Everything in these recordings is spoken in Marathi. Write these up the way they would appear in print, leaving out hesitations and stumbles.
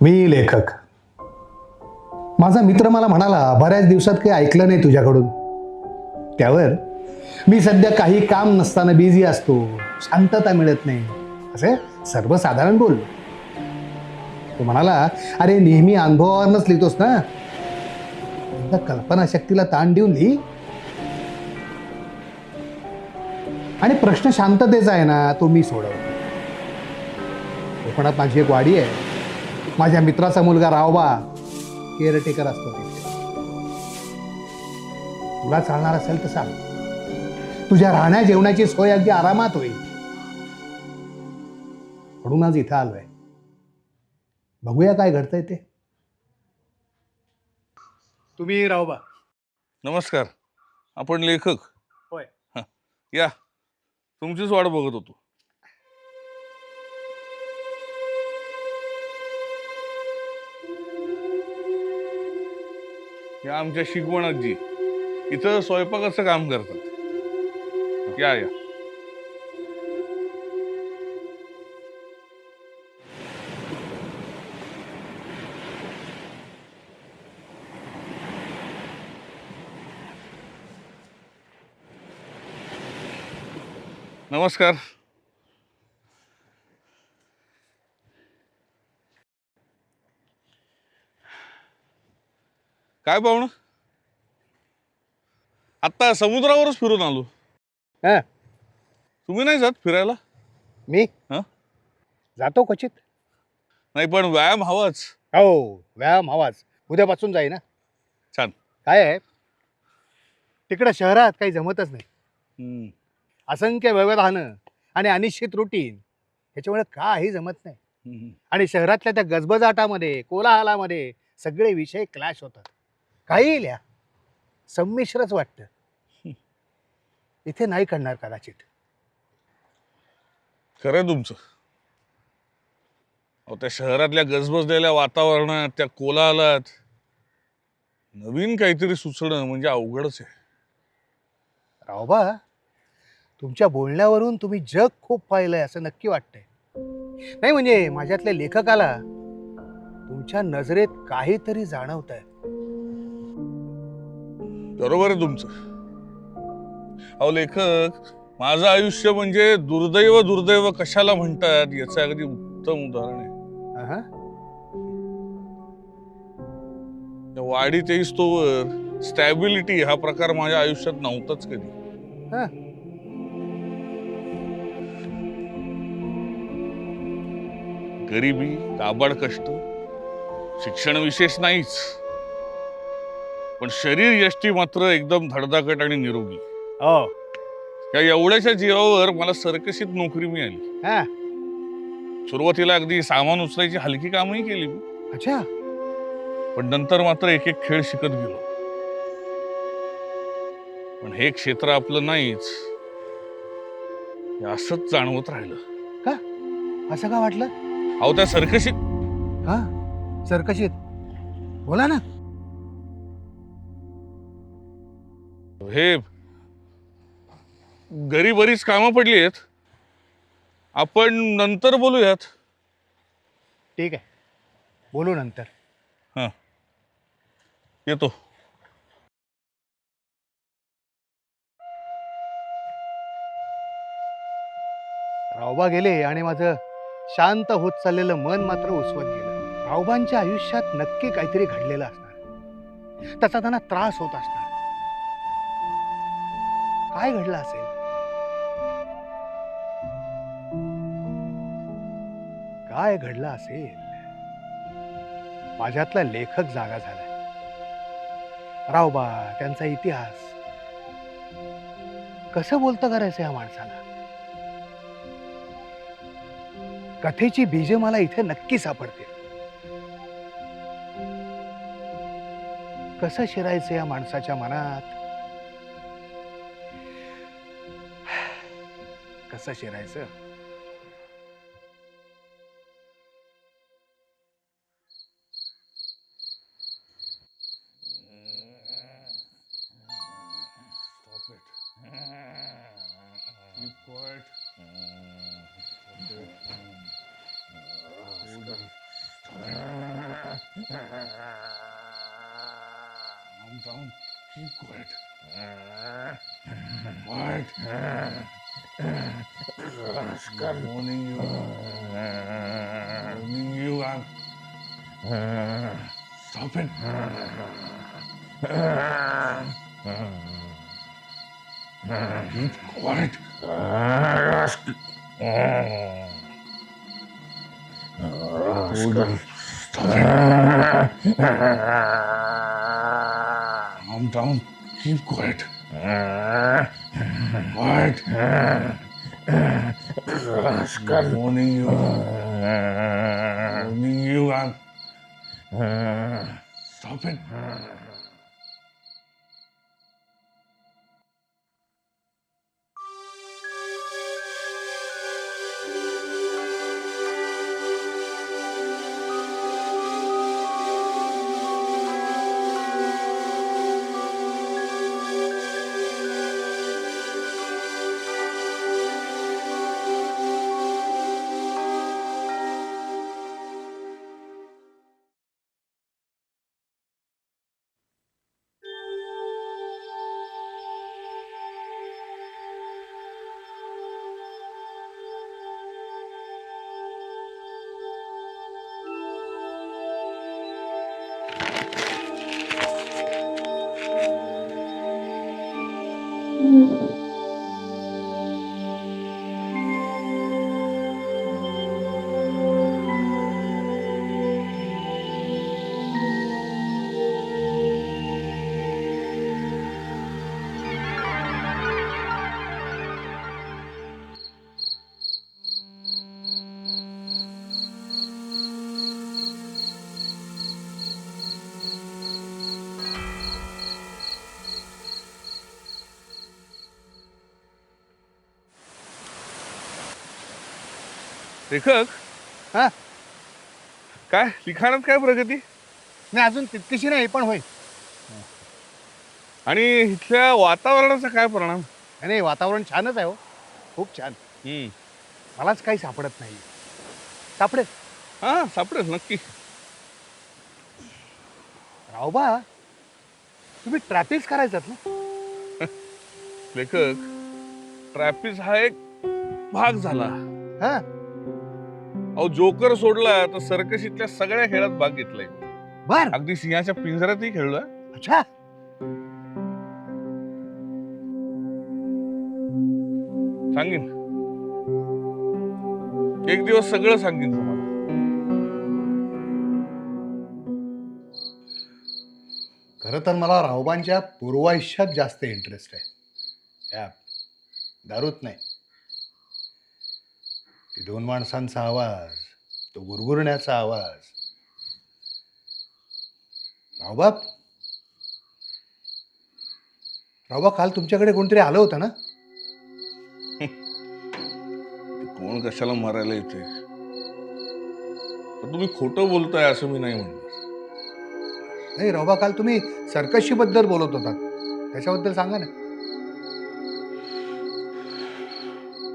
मी लेखक. माझा मित्र मला म्हणाला, बऱ्याच दिवसात काही ऐकलं नाही तुझ्याकडून. त्यावर मी सध्या काही काम नसताना बिझी असतो, शांतता मिळत नाही, असे सर्वसाधारण बोललो. तो म्हणाला, अरे नेहमी अनुभवावरच लिहितोस ना, एकदा कल्पनाशक्तीला ताण देऊन लिही. आणि प्रश्न शांततेचा आहे ना, तो मी सोडवतो. कोकणात माझी एक वाडी आहे. माझ्या मित्राचा मुलगा रावबा केअरटेकर असतो तिथे. तुला चालणार असेल तर सांग. तुझ्या राहण्या जेवणाची सोय अगदी आरामात होईल. म्हणून आज इथं आलोय. बघूया काय घडतंय ते. तुम्ही रावबा? नमस्कार. आपण लेखक? होय. या, तुमचीच वाट बघत होतो. या आमच्या शिकवणाजी इथं स्वयंपाकाचं काम करतात. या या. नमस्कार. काय पाहुणं, आत्ता समुद्रावरच फिरून आलो. हा, तुम्ही नाही जात फिरायला? मी हं? जातो क्वचित. नाही, पण व्यायाम हवाच. हो, व्यायाम हवाच. उद्यापासून जाई ना. छान. काय आहे, तिकडं शहरात काही जमतच नाही. हम्म. असंख्य व्यवधानं आणि अनिश्चित रुटीन, ह्याच्यामुळे काही जमत नाही. हम्म. आणि शहरातल्या त्या गजबजाटामध्ये, कोलाहलामध्ये सगळे विषय क्लॅश होतात. काही लिहा, संमिश्रच वाटतं. इथे नाही करणार कदाचित. खरंय तुमचं. अहो, त्या शहरातल्या गजबजलेल्या वातावरणात, त्या कोलाहलात नवीन काहीतरी सुचणं म्हणजे अवघडच आहे. रावबा, तुमच्या बोलण्यावरून तुम्ही जग खूप पाहिलंय असं नक्की वाटतंय. नाही म्हणजे माझ्यातल्या लेखकाला तुमच्या नजरेत काहीतरी जाणवतंय. बरोबर आहे तुमचं. अहो लेखक, माझं आयुष्य म्हणजे दुर्दैव दुर्दैव कशाला म्हणतात याचं अगदी उत्तम उदाहरण आहे. अहं. त्या वाढीत येईस्तोवर स्टॅबिलिटी हा प्रकार माझ्या आयुष्यात नव्हताच कधी. हं. गरिबी, काबाड कष्ट, शिक्षण विशेष नाहीच, पण शरीर यष्टी मात्र एकदम धडधाकट आणि निरोगी. हो. या एवढ्याशा जीवावर मला सर्कशीत नोकरी मिळाली. हा. सुरुवातीला अगदी सामान उचलायची हलकी कामही केली मी, अच्छा. पण नंतर मात्र एक एक खेळ शिकत गेलो. पण हे क्षेत्र आपलं नाहीच हे असंच जाणवत राहिलं. का असं का वाटलं? अहो, त्या सर्कशीत हा, सरकशीत बोला ना. हे घरी बरीच कामं पडली आहेत, आपण नंतर बोलूयात. ठीक आहे, बोलू नंतर. हा, येतो. रावबा गेले आणि माझं शांत होत चाललेलं मन मात्र उसवत गेलं. रावबांच्या आयुष्यात नक्की काहीतरी घडलेलं असणार, त्याचा त्यांना त्रास होत असणार. काय घडलं असेल? काय घडलं असेल? माझ्यातला लेखक जागा झालाय. रावबा, त्यांचा इतिहास, कसं बोलतं करायचं या माणसाला. कथेची बीजे मला इथे नक्की सापडतील. कसं शिरायचं या माणसाच्या मनात, कसं शिरायचं? Keep quiet. Stop it. Calm down. Keep quiet. Quiet. Warning you. Warning you. Stop it. Keep quiet. Hold on. Stop it. Calm down. Keep quiet. Quiet. Warning you. Warning you. Stop it. लेखक हा काय लिखाणात काय प्रगती नाही अजून तितकीशी नाही पण होईल. आणि इथल्या वातावरणाचा काय परिणाम? नाही वातावरण छानच आहे हो, खूप छान. मलाच काही सापडत नाही. सापडेल हा सापडेल नक्की. रावबा तुम्ही ट्रॅफिक करायचात ना? लेखक ट्रॅफिक हा एक भाग झाला. हा अहो जोकर सोडला तर सर्कशीतल्या सगळ्या खेळात भाग घेतलाय. बर अगदी सिंहाच्या पिंजऱ्यातही खेळलोय. अच्छा सांगेन एक दिवस सगळं सांगेन तुम्हाला. खरं तर मला रावबांच्या पूर्वायुष्यात जास्त इंटरेस्ट आहे. या दारूत नाही. ती दोन माणसांचा आवाज, तो गुरगुरण्याचा आवाज. रावबाप रावबा काल तुमच्याकडे कोणतरी आलं होतं ना? कोण कशाला मारायला येते? पण तुम्ही खोटं बोलताय असं मी नाही म्हणणार. नाही रावबा काल तुम्ही सर्कशी बद्दल बोलत होता, त्याच्याबद्दल सांगा ना.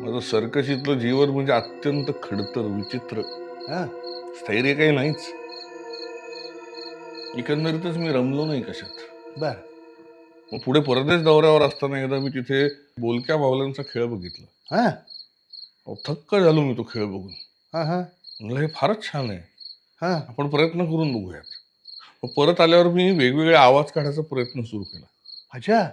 माझं सर्कशीतलं जीवन म्हणजे अत्यंत खडतर विचित्र. हा स्थैर्य काही नाहीच. एकंदरीतच मी रमलो नाही कशात. बर मग पुढे परदेश दौऱ्यावर असताना एकदा मी तिथे बोलक्या बाहुल्यांचा खेळ बघितला. हा अहो, थक्क झालो मी तो खेळ बघून. हा हा म्हणलं हे फारच छान आहे, हा आपण प्रयत्न करून बघूयात. मग परत आल्यावर मी वेगवेगळे आवाज काढायचा प्रयत्न सुरू केला. अच्छा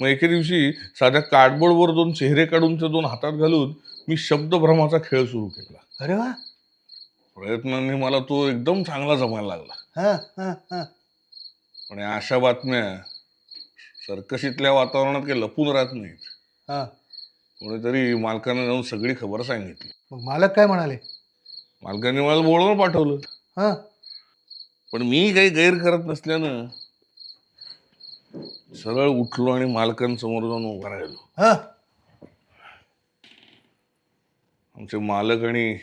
मग एके दिवशी साध्या कार्डबोर्डवर दोन चेहरे काढून ते दोन हातात घालून मी शब्दभ्रमाचा खेळ सुरू केला. अरे वा प्रयत्नांनी मला तो एकदम चांगला जमायला लागला. हा हा हा पण या अशा बातम्या सर्कशीतल्या वातावरणात काही लपून राहत नाहीत. हा कोणीतरी मालकाने जाऊन सगळी खबर सांगितली. मग मालक काय म्हणाले? मालकाने मला बोलवून पाठवलं. हा पण मी काही गैर करत नसल्यानं सरळ उठलो आणि मालकांसमोर जाऊन उभा राहिलो. हा आमचे मालक आणि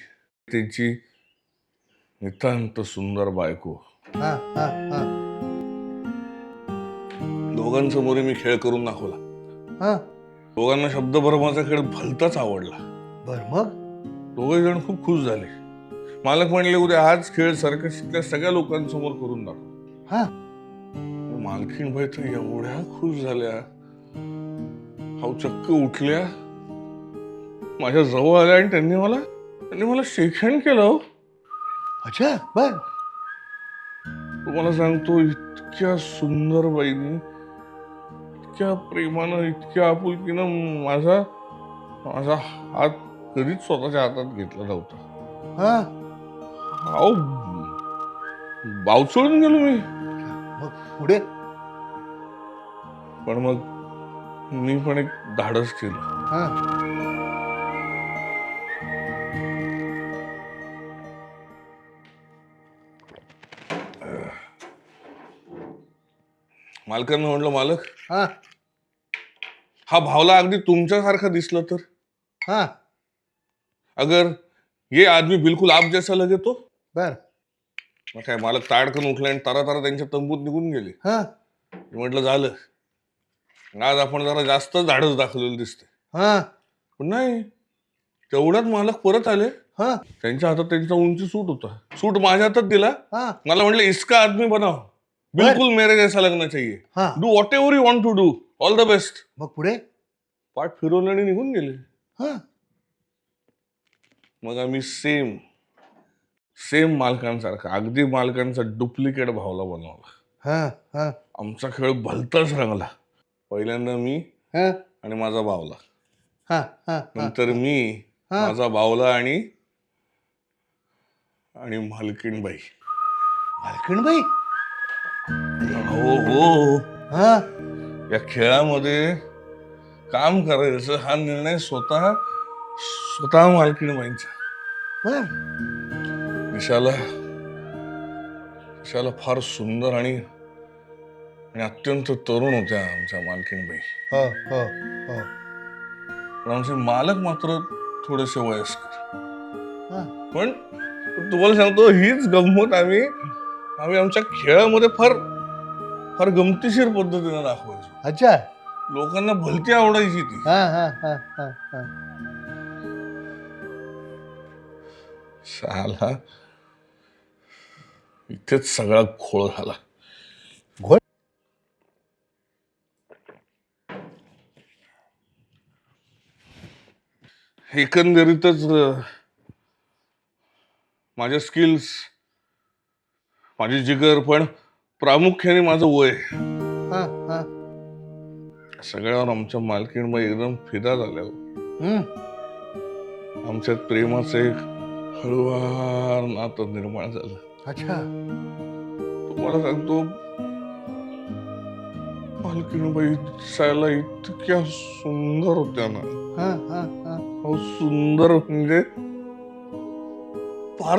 त्यांची नितांत सुंदर बायको हा हा हा दोघांसमोर मी खेळ करून दाखवला. हा दोघांना शब्दभ्रमाचा खेळ भलताच आवडला. बर मग दोघे जण खूप खुश झाले. मालक म्हणले उद्या हाच खेळ सर्कसच्या सगळ्या लोकांसमोर करून दाखव. हा मालकीण बाई तर एवढ्या खुश झाल्या, अहो चक्क उठल्या, माझ्या जवळ आल्या आणि त्यांनी मला शेक हँड केलं. हो. अच्छा बर. तुम्हाला सांगतो, इतक्या सुंदर बाईनी इतक्या प्रेमानं, इतक्या आपुलकीनं माझा माझा हात कधीच स्वतःच्या हातात घेतला नव्हता. हा अहो बावचळून गेलो मी. मग पुढे. पण मग मी पण एक धाडस केलं. हा मालकांना म्हणलं, मालक हा हा भावला अगदी तुमच्यासारखा दिसला तर, हा अगर ये आदमी बिलकुल आप जैसा लगे तो. बर. मग काय मालक ताडकन उठले आणि तारा तारा त्यांच्या तंबूत निघून गेले. हा म्हटलं झालं, आज आपण जरा जास्तच धाडस दाखवलेलं दिसते. हा पण नाही, तेवढ्यात मालक परत आले. हा त्यांच्या हातात त्यांचा उंची सूट होता. सूट माझ्या हातात दिला. हा मला म्हटलं, इसका आदमी बनाओ, बिलकुल मेरे जैसा लगना चाहिए, हा. Do whatever you want to do, all the best. मग पुढे. पाठ फिरवले आणि निघून गेले. हा मग आम्ही सेम सेम मालकांसारखा, अगदी मालकांचा डुप्लिकेट भावला बनवला. हा हा आमचा खेळ भलताच रंगला. पहिल्यांदा मी हा आणि माझा बावला, हा हा नंतर मी, हा. माझा बावला आणि आणि मालकीणबाई. मालकीणबाई. हो हो, हा या खेळामध्ये काम करायचं हा निर्णय स्वतः मालकीणबाईंचा. बर. दिशाला फार सुंदर आणि अत्यंत तरुण होत्या आमच्या मालकीणबाई. हो हो हो. पण आमचे मालक मात्र थोडेसे वयस्कर. हा पण तुम्हाला सांगतो, हीच गंमत आम्ही आमच्या खेळामध्ये फार फार गमतीशीर पद्धतीने दाखवायचो. अच्छा. लोकांना भलती आवडायची ती. हा हा हा हा हा. साला इथेच सगळा खोळ झाला. घोळ. एकंदरीतच माझे स्किल्स, माझी जिगर, पण प्रामुख्याने माझं वय, हा हा. सगळ्यावर आमच्या मालकीणबाई एकदम फिदा झाल्या. हम्म. आमच्यात प्रेमाचं एक हळुवार नातं निर्माण झालं. अच्छा. तुम्हाला सांगतो, मालकीणबाई दिसायला इतक्या सुंदर होत्या ना. हा हा हा. अहो सुंदर म्हणजे फार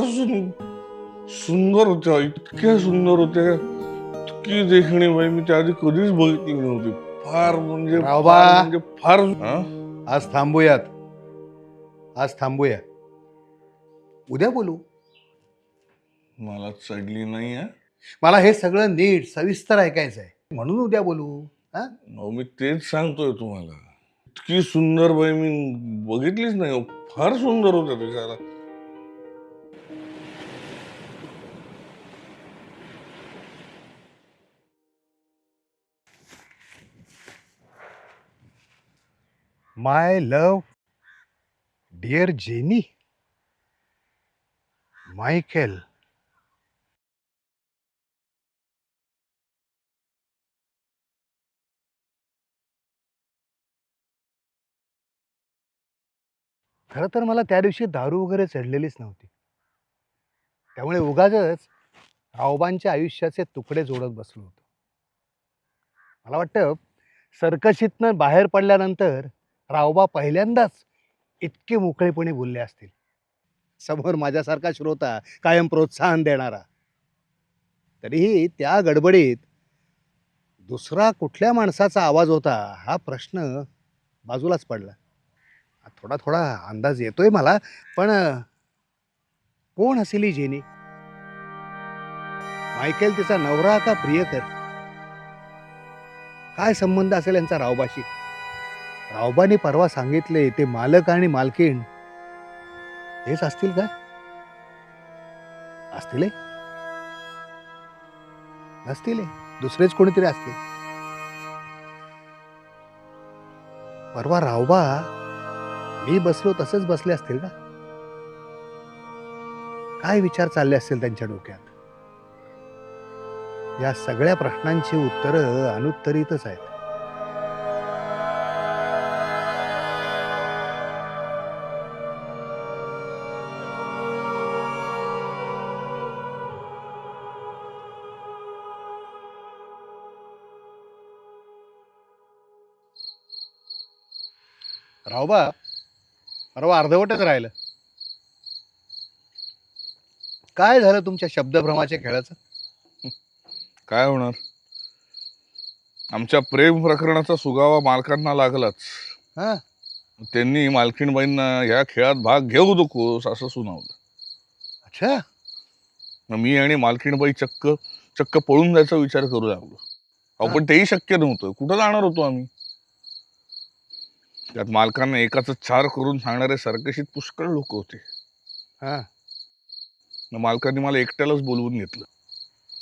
सुंदर होत्या, इतक्या सुंदर होत्या, इतकी देखणी बाई मी त्या आधी कधीच बघितली नव्हती. फार म्हणजे रावबा. फार म्हणजे फार. आज थांबूयात, आज थांबूया, उद्या बोलू. मला चढली नाही. मला हे सगळं नीट सविस्तर ऐकायचं आहे, म्हणून उद्या बोलू. हा अहो मी तेच सांगतोय तुम्हाला, इतकी सुंदर बाई मी बघितलीच नाही. अहो, फार सुंदर होत्या दिसायला. माय लव डिअर जेनी, मायकेल. खरं तर मला त्या दिवशी दारू वगैरे चढलेलीच नव्हती, त्यामुळे उगाचच रावबांच्या आयुष्याचे तुकडे जोडत बसलो होतो. मला वाटतं सर्कशीतनं बाहेर पडल्यानंतर रावबा पहिल्यांदाच इतके मोकळेपणे बोलले असतील. समोर माझ्यासारखा श्रोता, कायम प्रोत्साहन देणारा. तरीही त्या गडबडीत दुसरा कुठल्या माणसाचा आवाज होता हा प्रश्न बाजूलाच पडला. थोडा थोडा अंदाज येतोय मला, पण कोण असेल ही जेनी? मायकेल तिचा नवरा का प्रियकर? काय संबंध असेल यांचा रावबाशी? रावबाने परवा सांगितले ते मालक आणि मालकीण हेच असतील का? असतील हे? नसतील हे. दुसरेच कोणीतरी असतील. परवा रावबा मी बसलो तसंच बसले असतील का? काय विचार चालले असतील त्यांच्या डोक्यात? या सगळ्या प्रश्नांची उत्तरं अनुत्तरितच आहेत. रावबा परवा अर्धवटच राहिलं. काय झालं तुमच्या शब्दभ्रमाच्या खेळाचं? काय होणार, आमच्या प्रेम प्रकरणाचा सुगावा मालकांना लागलाच. हा, त्यांनी मालकीणबाईंना या खेळात भाग घेऊ नकोस असं सुनावलं. अच्छा. मग मी आणि मालकीणबाई चक्क चक्क पळून जायचा विचार करू लागलो. अहो पण तेही शक्य नव्हतं. कुठं जाणार होतो आम्ही? त्यात मालकांना एकाच 4 करून सांगणारे सरकशीत पुष्कळ लोक होते. हा, मग मालकांनी मला एकट्यालाच बोलवून घेतलं.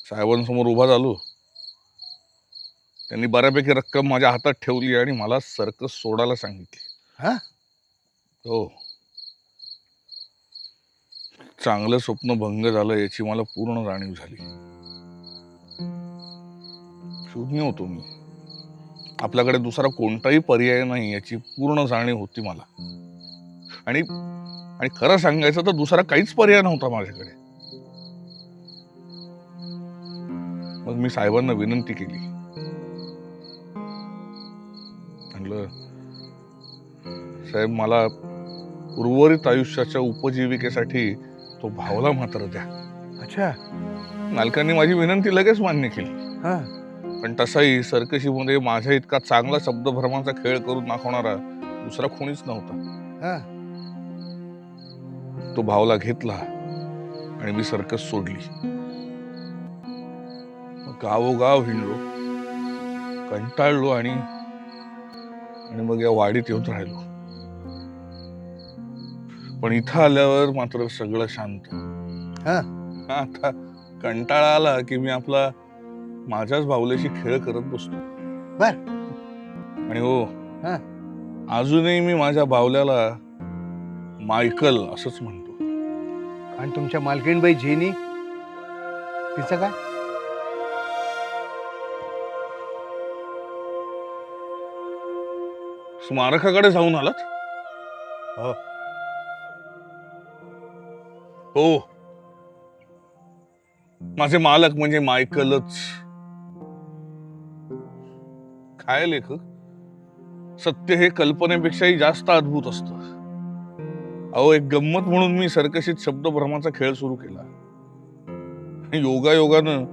साहेबांसमोर उभा झालो. त्यांनी बऱ्यापैकी रक्कम माझ्या हातात ठेवली आणि मला सर्कस सोडायला सांगितली. हा, हो, चांगलं स्वप्न भंग झालं याची मला पूर्ण जाणीव झाली. शून्य होतो मी. आपल्याकडे दुसरा कोणताही पर्याय नाही याची पूर्ण जाणीव होती मला. आणि आणि खरं सांगायचं तर दुसरा काहीच पर्याय नव्हता माझ्याकडे. मग मी साहेबांना विनंती केली. म्हटलं, साहेब मला उर्वरित आयुष्याच्या उपजीविकेसाठी तो भावला मात्र द्या. अच्छा. मालकांनी माझी विनंती लगेच मान्य केली. हा, पण तसाही सरकशीमध्ये माझ्या इतका चांगला शब्दभ्रमाचा खेळ करून दाखवणारा दुसरा कोणीच नव्हता. हा, तो भावला घेतला आणि मी सर्कस सोडली. गावोगाव हिंडलो, कंटाळलो आणि मग या वाडीत येऊन राहिलो. पण इथं आल्यावर मात्र सगळं शांत. हा, आता कंटाळा आला की मी आपला माझ्याच बाहुल्याशी खेळ करत बसतो. बर. आणि हो, हा, अजूनही मी माझ्या बाहुल्याला मायकल असंच म्हणतो. आणि तुमच्या मालकीणबाई जेनी, तिचं काय? स्मारकाकडे जाऊन आलात? हो. हो, माझे मालक म्हणजे मायकलच. काय लेखक, सत्य हे कल्पनेपेक्षाही जास्त अद्भुत असतं. अहो, एक गंमत म्हणून मी सर्कशीत शब्दभ्रमाचा खेळ सुरू केला. योगायोगानं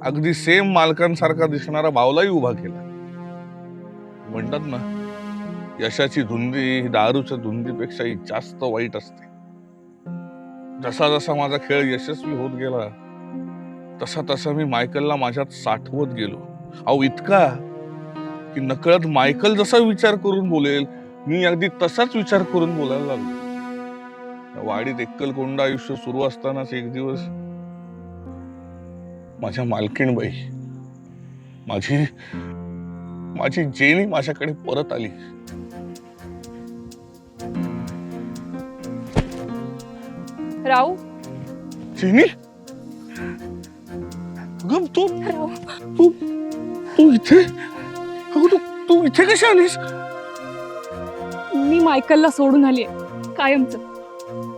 अगदी सेम मालकांसारखा दिसणारा भावलाही उभा केला. म्हणतात ना, यशाची धुंदी ही दारूच्या धुंदीपेक्षाही जास्त वाईट असते. जसा जसा माझा खेळ यशस्वी होत गेला तसा तसा मी मायकलला माझ्यात साठवत गेलो. अहो, इतका की नकळत मायकल जसा विचार करून बोलेल मी अगदी तसाच विचार करून बोलायला लागलो. वाडीत एकलकोंडा आयुष्य सुरू असतानाच एक दिवस माझ्या मालकीणबाई, माझी माझी जेनी माझ्याकडे परत आली. राव, जेनी, अगं तू राव, तू तू इथे, अगं तू इथे कशी आलीस? मी मायकलला सोडून आलीये कायमचं.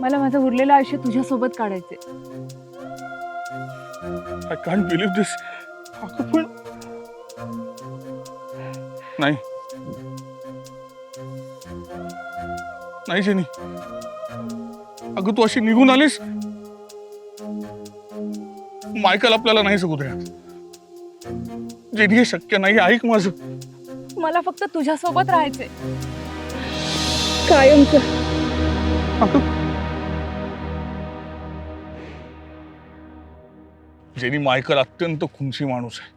मला माझं उरलेलं आयुष्य तुझ्या सोबत काढायचंय. आय कांट बिलीव्ह दिस. अगं पण नाही नाही जेनी, अगं तू अशी निघून आलीस. मायकल आपल्याला नाही जगू देणार. जेनी, हे शक्य नाही. ऐक माझं. मला फक्त तुझ्या सोबत राहायचंय कायमचं. जेनी, मायकल अत्यंत खुनशी माणूस आहे.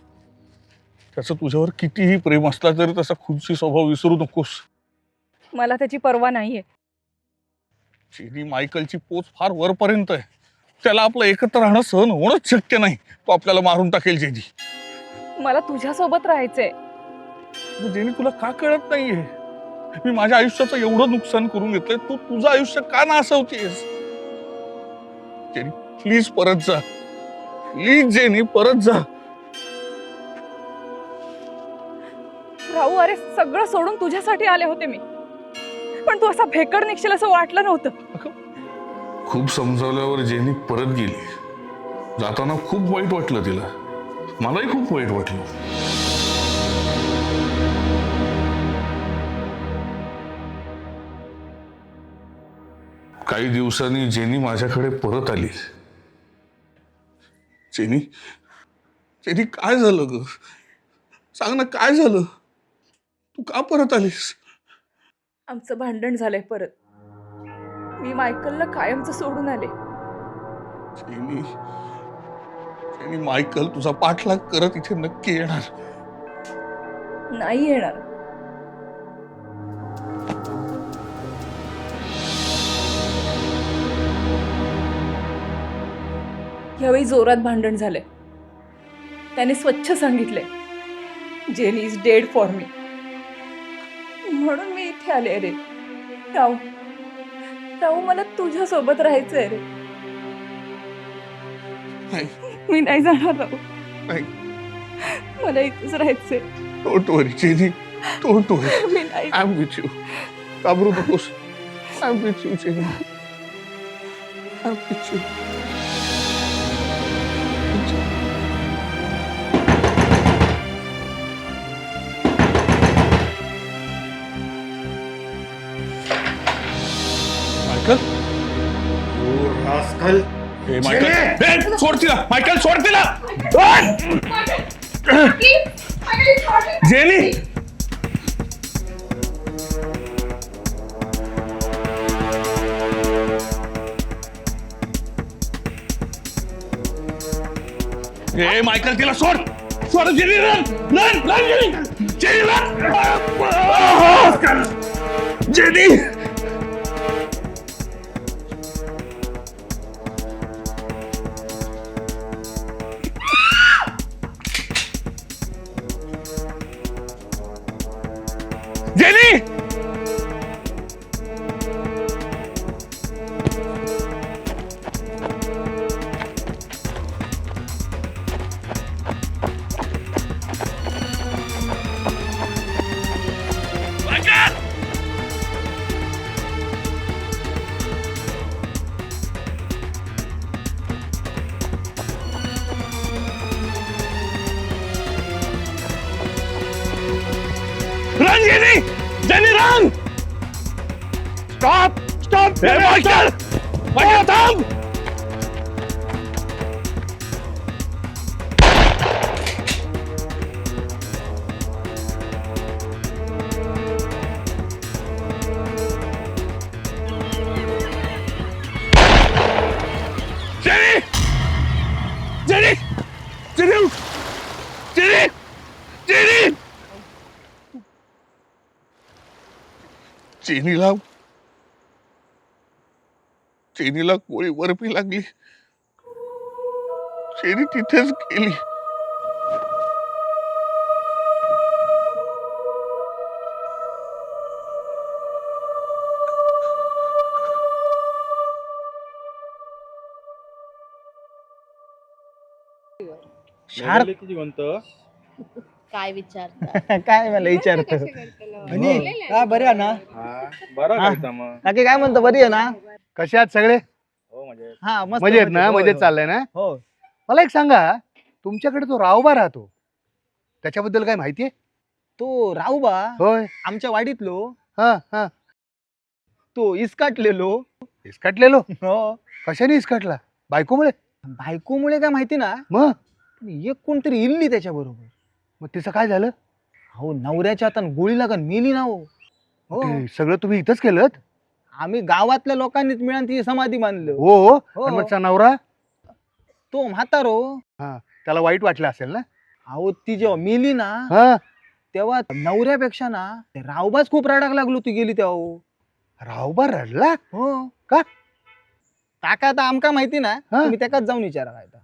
त्याचं तुझ्यावर कितीही प्रेम असला तरी तसा खुनशी स्वभाव विसरू नकोस. मला त्याची पर्वा नाहीये. जेनी, मायकलची पोच फार वरपर्यंत आहे. त्याला आपलं एकत्र राहणं सहन होणंच शक्य नाही. तो आपल्याला मारून टाकेल जेनी. मला तुझ्यासोबत राहायचंय. जेनी तुला का कळत नाहीये? मी माझ्या आयुष्याचं एवढं नुकसान करून घेतलंय, तू तुझं आयुष्य का नासवतेस? जेनी प्लीज परत जा. प्लीज जेनी परत जा. राहू, अरे सगळं सोडून तुझ्यासाठी आले होते मी, पण तू असा भेकड निघशील असं वाटलं नव्हतं. खूप समजावल्यावर जेनी परत गेली. जाताना खूप वाईट वाटलं तिला. मलाही खूप वाईट वाटलं. काही दिवसांनी जेनी माझ्याकडे परत आली. जेनी, जेनी काय झालं ग? सांग ना, काय झालं? तू का परत आलीस? आमचं भांडण झालंय परत. मी मायकलला कायमचं सोडून आले. जेनी, जेनी, मायकल तुझा पाठलाग करत इथे नक्की येणार. नाही येणार. यावेळी जोरात भांडण झालंय. त्याने स्वच्छ सांगितलंय jenny is dead for me. म्हणून मी इथे आले रे. राहू, राहू, मला तुझ्या सोबत राहायचंय रे. नाही, मी नाही जाणार राहू. नाही. मला इथेच राहायचंय. Don't worry Jenny, don't worry. मी नाही. I am with you. घाबरू नकोस. I am with you Jenny. I am with you. Michael, rascal. ए मायकल, ए सोड तिला. मायकल सोड तिला. जेनी, ए मायकल तिला सोड. सोड jenny. Run run run jenny. Jenny run. Jenny. Jenny. Run, Jenny! Jenny, run! Stop! Stop! Hey, Michael! Michael, थांब! Jenny! Jenny! Jenny! Jenny! Jenny! चेनीला गोळी बर्फी लागली. चेनी तिथेच गेली. काय विचारता? काय मला विचारतो का बरी आहे ना? बाकी काय म्हणतो, बरी आहे ना? कसे आहात सगळे? हा मस्त मजेत ना? होय, मजेत होय. चाललंय ना? हो. मला एक सांगा, तुमच्याकडे तो रावबा राहतो, त्याच्याबद्दल काय माहितीये? तो राऊबा होय. आमच्या वाडीतलो. हा हा. तो इसकाटलेलो. इसकटलेलो? हो. कशाने इसकटला? बायकोमुळे? बायकोमुळे काय माहिती ना, मग पण एक कोणतरी इल्ली त्याच्या बरोबर. मग तिचं काय झालं? हो, नवऱ्याच्या हातान गोळी लागन मेली ना हो. हो. ते सगळं तुम्ही इथंच केलं? आम्ही गावातल्या लोकांनीच मिळून ती समाधी बांधलं. हो. हो. आणि मग तिचा नवरा? तो म्हातारो. त्याला वाईट वाटलं असेल ना? अहो, ती जेव्हा मेली ना, हा. तेव्हा नवऱ्यापेक्षा ना ते रावबाच खूप रडायला लागलो ती गेली तेव्हा. रावबा रडला? हो. का? काका आता आमका माहिती ना, हा? तुम्ही त्याकाच जाऊन विचारा काय तर.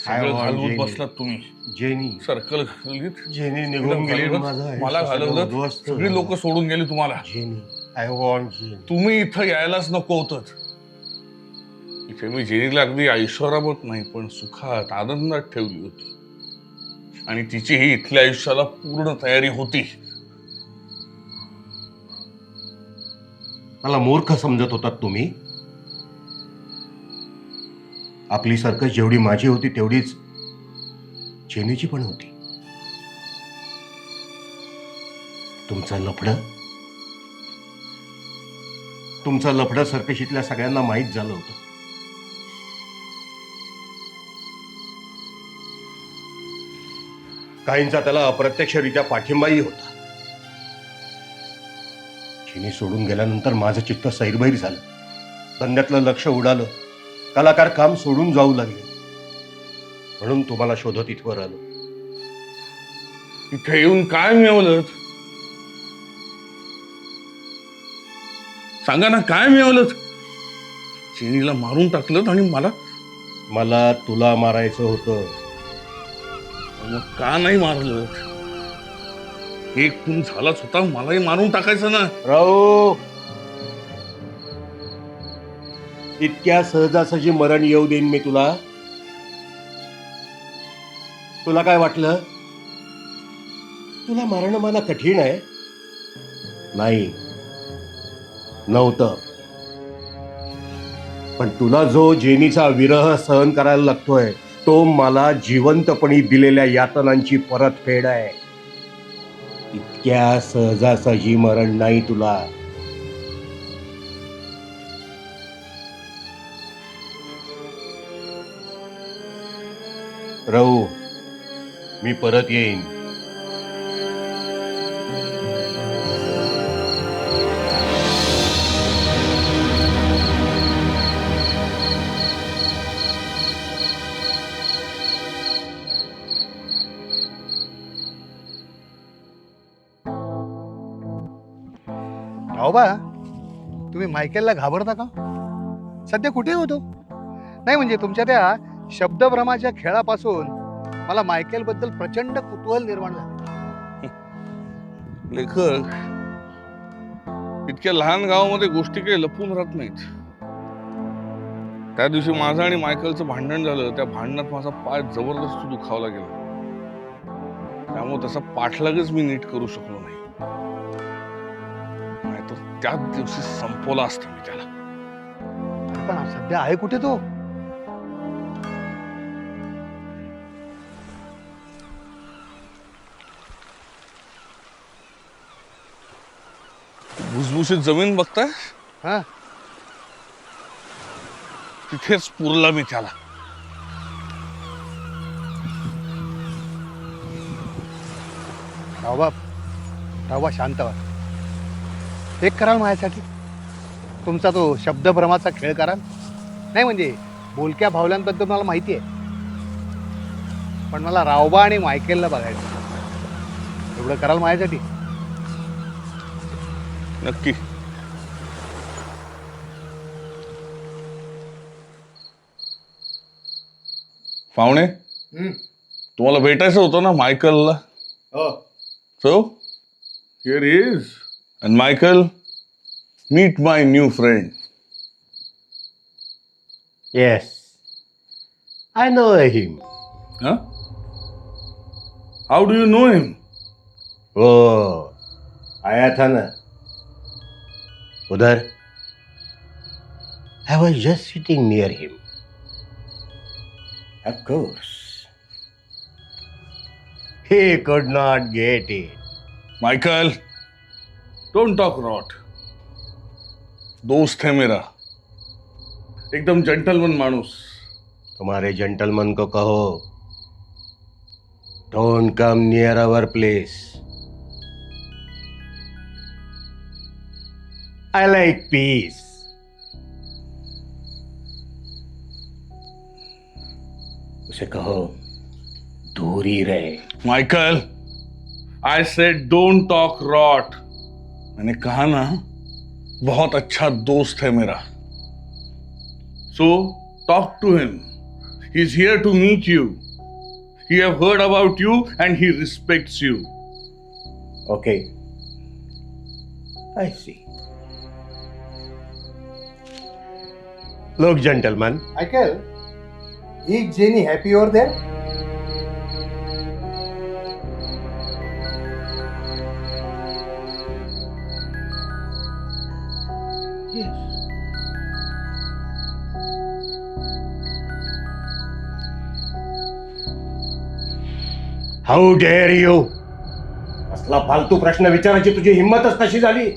सगळं हो, घालवत जेनी. बसलात तुम्ही. जेनी सर्कल घाललीत, जेनी निघून गेली घालवलंत, माझं आयुष्य मला सगळं घालवलं, उद्ध्वस्त सगळी झालं. लोक सोडून गेली तुम्हाला. Jenny I want jenny. तुम्ही इथं यायलाच नको होत. इथे मी जेनीला अगदी ऐश्वर्यात नाही पण सुखात आनंदात ठेवली होती आणि तिचीही इथल्या आयुष्याला पूर्ण तयारी होती. मला मूर्ख समजत होतात तुम्ही. आपली सर्कस जेवढी माझी होती तेवढीच जेनीची पण होती. तुमचं लफडं सर्कशीतल्या सगळ्यांना माहीत झालं होतं. काहींचा त्याला अप्रत्यक्षरित्या पाठिंबाही होता. जेनी सोडून गेल्यानंतर माझं चित्त सैरभैर झालं. धंद्यातलं लक्ष उडालं. कलाकार काम सोडून जाऊ लागले. म्हणून तुम्हाला शोधत इथवर आलो. इथे येऊन काय मिळवलं? सांगा ना, काय मिळवलं? जेनीला मारून टाकलं आणि मला तुला मारायचं होतं. मग का नाही मारलं? एक खून झालाच होता, मलाही मारून टाकायचं ना. राव, इतक्या सहजासहजी मरण येऊ देईन मी तुला? तुला काय वाटलं? तुला मारणं मला कठीण आहे? नाही, नव्हतं. पण तुला जो जेनीचा विरह सहन करायला लागतोय तो मला जिवंतपणी दिलेल्या यातनांची परतफेड आहे. इतक्या सहजासहजी मरण नाही तुला. राहू, मी परत येईन. रावबा, तुम्ही मायकेलला घाबरता का? सध्या कुठे होतो? नाही म्हणजे तुमच्या त्या शब्दभ्रमाच्या खेळापासून मला मायकेल बद्दल प्रचंड कुतूहल निर्माण झाले. लेखक, इतक्या लहान गावामध्ये गोष्टी काही लपून राहत नाहीत. त्या दिवशी माझं आणि मायकलचं भांडण झालं. त्या भांडणात माझा पाय जबरदस्त दुखावला गेला. त्यामुळे तसा पाठलागच मी नीट करू शकलो नाही. नाहीतर त्याच दिवशी संपवला असता मी त्याला. पण सध्या आहे कुठे तो? भुसभुशीत जमीन बघताय, हा, तिथेच पुरला मी त्याला. रावबा शांत व्हा. एक कराल माझ्यासाठी? तुमचा तो शब्दभ्रमाचा खेळ कराल? नाही म्हणजे बोलक्या भावल्यांबद्दल मला माहिती आहे, पण मला रावबा आणि मायकेलला बघायचं. एवढं कराल माझ्यासाठी? नक्की. पाहुणे, तुम्हाला भेटायचं होतं ना मायकलला? So, here he is. And Michael, meet my new friend. Yes, I know him. Huh? How do you know him? Oh, आया था ना उधर. I was just sitting near him. Of course, he could not get it. Michael, don't talk rot. दोस्त है मेरा, एकदम जेंटलमैन माणूस. तुम्हारे जेंटलमैन को कहो, don't come near our place. I like peace. उसे कहो दूर ही रहे. Michael, I said don't talk rot. मैंने कहा ना, बहुत अच्छा दोस्त है मेरा. So talk to him. He's here to meet you. He have heard about you and he respects you. Okay. I see. Look, gentlemen. Michael, is Jenny happy over there? Yes. How dare you असला फालतू प्रश्न विचारायची तुझी हिंमतच कशी झाली?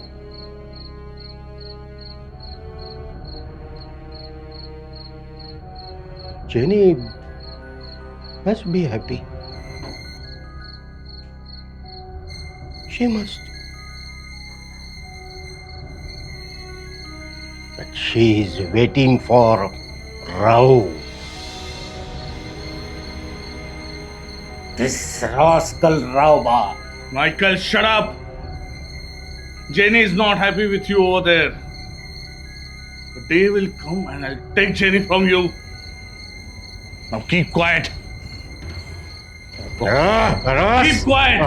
Jenny must be happy. She must. But she is waiting for Rao. This rascal Rao Ba. Michael, shut up. Jenny is not happy with you over there. A day will come and I'll take Jenny from you. Now keep quiet. Keep quiet.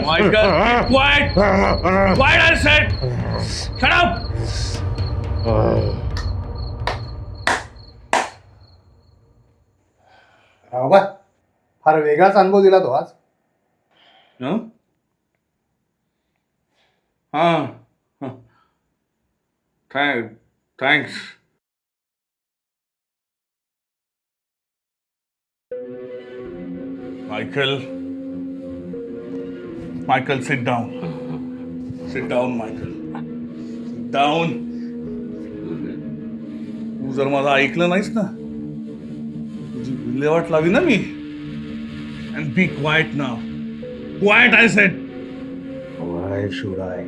Michael, keep quiet. Quiet, I said. Shut up. राव, फार वेगळाच अनुभव दिला तो आज. Huh? Huh. Thanks. Michael, sit down. Sit down, Michael. Sit down. तू जर माझं ऐकलं नाहीस ना, तुझी विल्हेवाट लावी ना मी. And be quiet now. Quiet, I said. Why should I?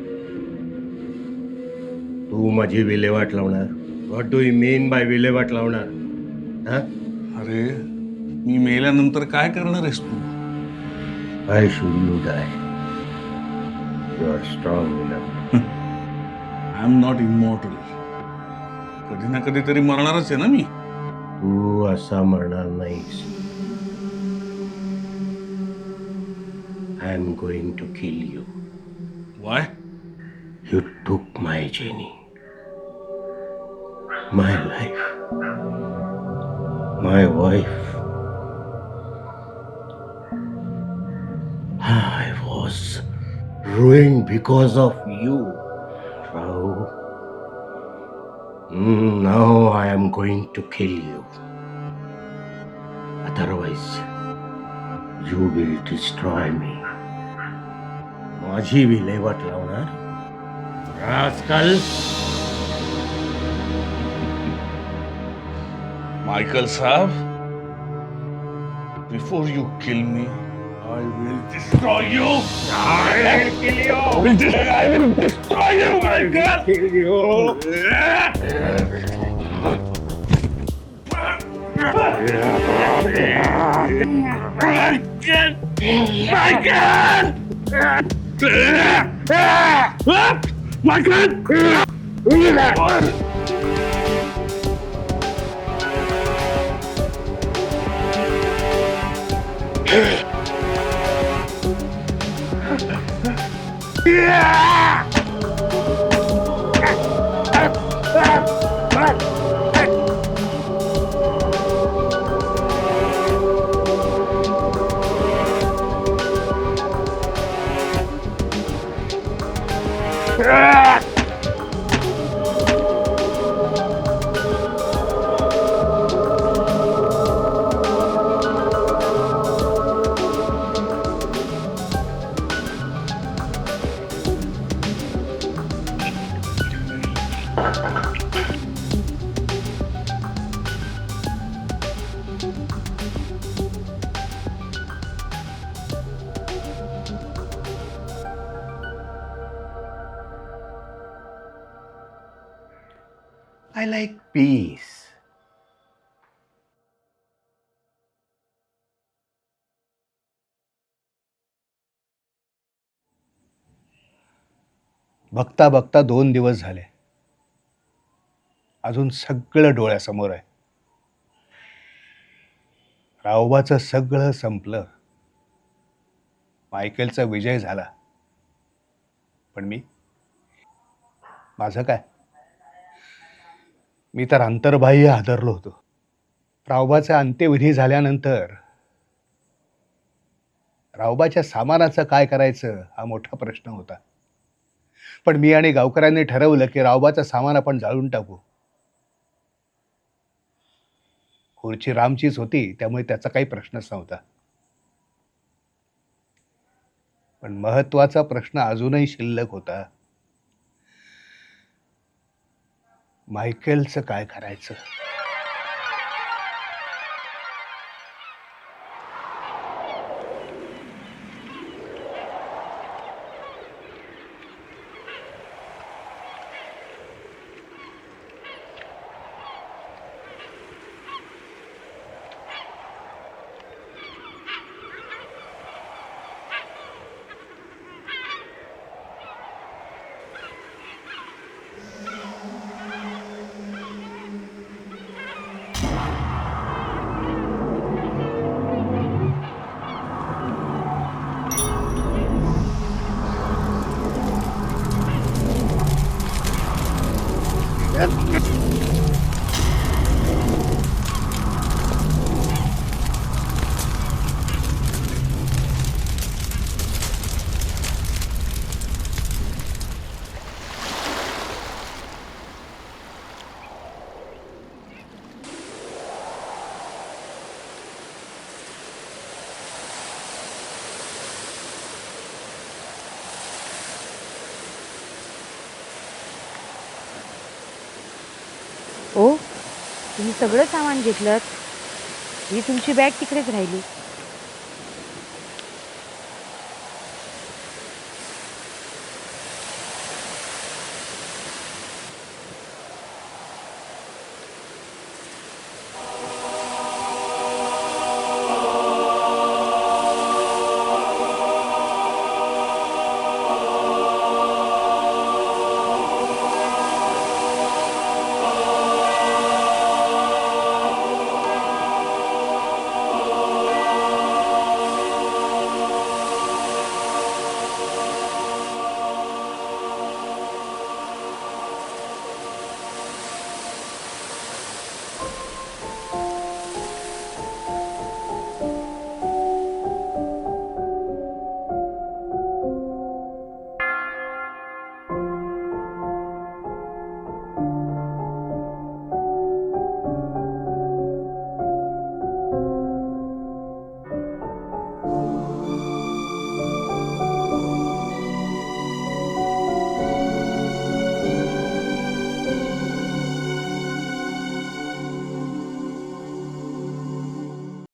तू माझी विल्हेवाट लावणार? What do you mean by विल्हेवाट लावणार? हा? अरे, मी मेल्यानंतर काय करणार आहेस तू? Why should you die? You are strong enough. I am not immortal. कधी ना कधी तरी मरणारच आहे ना मी. तू असा मरणार नाहीस. I am going to kill you. Why? You took my Jenny, my life, my wife. I was ruined because of you, Rao. Now I am going to kill you. Otherwise, you will destroy me. माझी विल्हेवाट लावणार? रास्कल. Michael साहब, before you kill me, I will destroy you. I will kill you. I will destroy you, Michael. Kill you. I like peace. बघता बघता 2 दिवस झाले. अजून सगळं डोळ्यासमोर आहे. रावबाचं सगळं संपलं. मायकेलचा विजय झाला. पण माझं काय? मी तर अंतर्बाह्य हादरलो होतो. रावबाचा अंत्यविधी झाल्यानंतर रावबाच्या सामानाचं काय करायचं हा मोठा प्रश्न होता. पण मी आणि गावकऱ्यांनी ठरवलं की रावबाचं सामान आपण जाळून टाकू. खुर्ची रामचीच होती, त्यामुळे त्याचा काही प्रश्नच नव्हता. पण महत्वाचा प्रश्न अजूनही शिल्लक होता. मायकेलचं काय करायचं? ओ तुम्ही सगळं सामान घेतलं. ही तुमची बॅग तिकडेच राहिली.